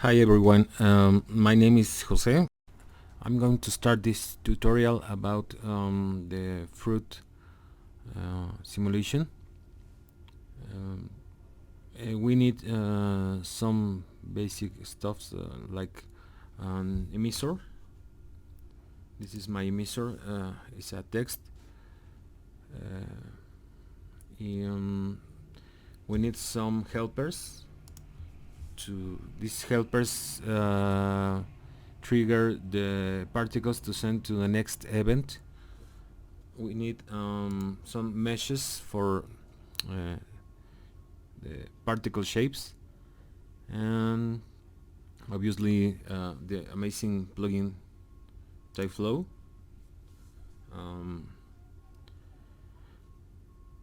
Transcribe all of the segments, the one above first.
Hi everyone, my name is Jose. I'm going to start this tutorial about the fruit simulation. Um, we need some basic stuffs like an emissor. This is my emissor, it's a text. Um, we need some helpers. These helpers trigger the particles to send to the next event. We need some meshes for uh, the particle shapes, and obviously the amazing plugin TypeFlow.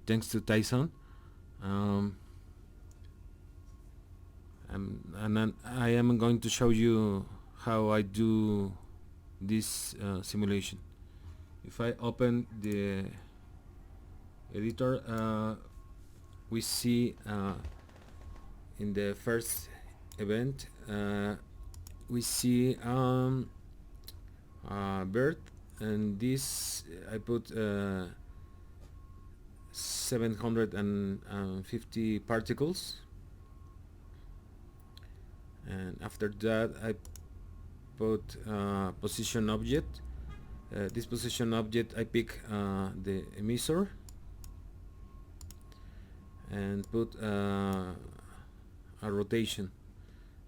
Thanks to Tyson. Um, and I am going to show you how I do this simulation. If I open the editor, we see in the first event we see bird, and this I put 750 particles, and after that I put position object. This position object I pick the emissor and put a rotation.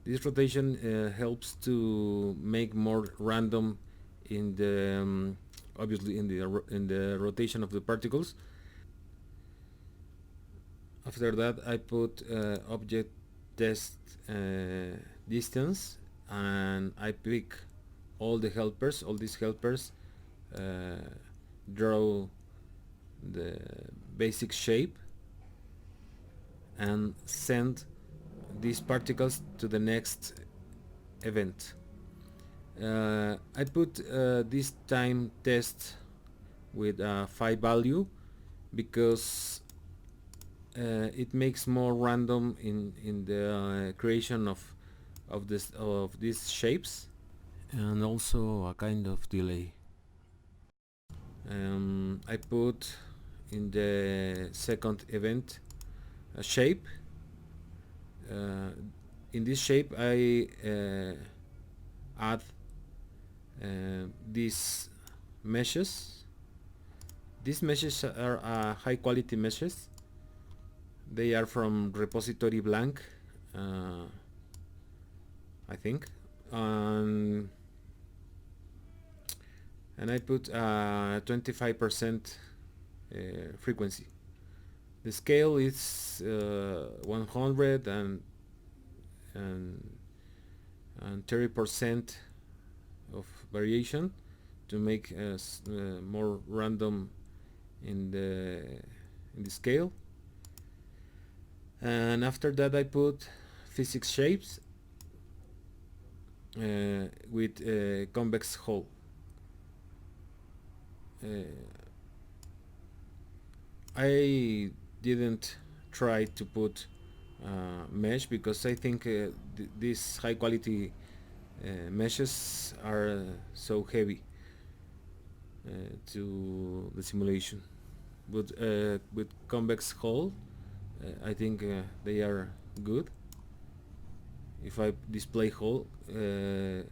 This rotation helps to make more random in the obviously in the rotation of the particles. After that I put object test distance, and I pick all the helpers, all these helpers, draw the basic shape and send these particles to the next event. I put this time test with a 5 value because it makes more random in the creation of these shapes, and also a kind of delay. I put in the second event a shape. In this shape I add these meshes. These meshes are high quality meshes. They are from repository blank, I think, and I put 25% frequency. The scale is 100 and 30% of variation to make more random in the scale. And after that I put physics shapes with convex hull. I didn't try to put mesh because I think these high quality meshes are so heavy to the simulation. But with convex hull, I think they are good. If I display hull, I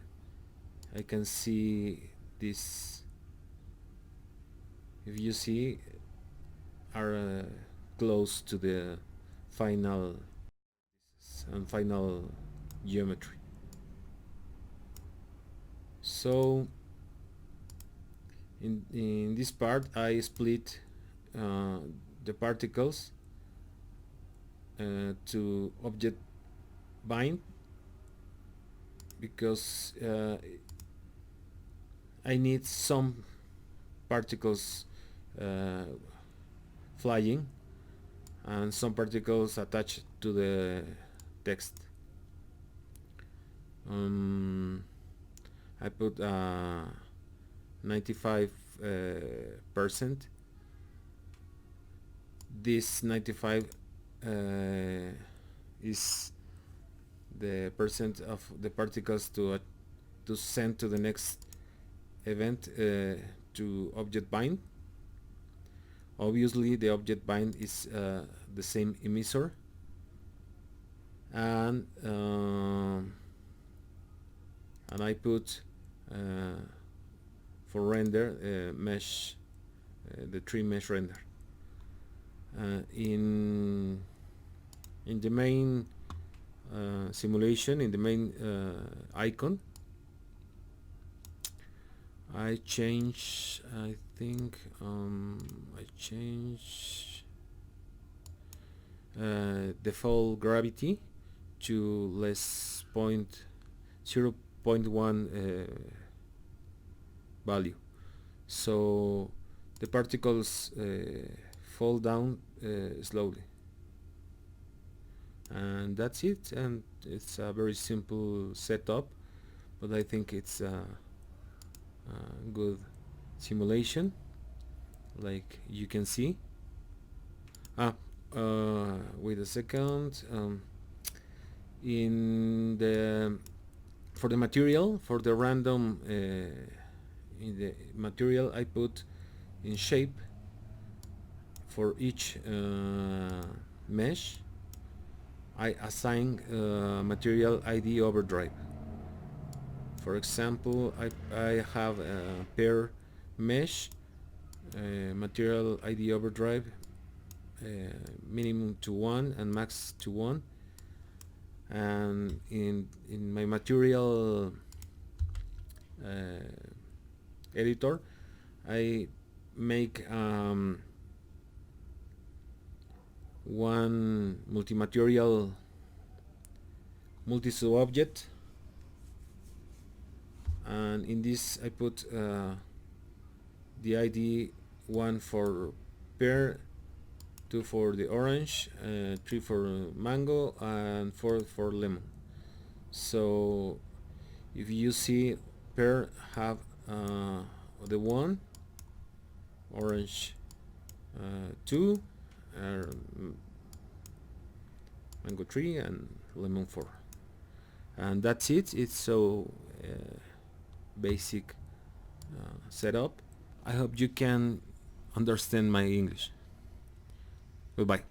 can see this. If you see, are close to the final geometry. So in this part I split the particles to object bind, because I need some particles flying and some particles attached to the text. I put 95%. This 95 is the percent of the particles to send to the next event to object bind. Obviously the object bind is the same emitter, and I put for render mesh, the 3 mesh render in the main simulation, in the main icon. I change, I think I change default gravity to less 0.1 value, so the particles fall down slowly, and that's it. And it's a very simple setup, but I think it's a good simulation, like you can see. Wait a second. In the for the material, for the random in the material, I put in shape for each mesh. I assign material ID overdrive. For example, I have a pair mesh, material ID overdrive minimum to 1 and max to 1, and in my material editor I make one multi-material multi-sub object, and in this I put the ID 1 for pear, 2 for the orange, 3 for mango, and 4 for lemon. So if you see, pear have the 1, orange 2, mango 3, and lemon 4, and that's it. It's so basic setup. I hope you can understand my English. Goodbye.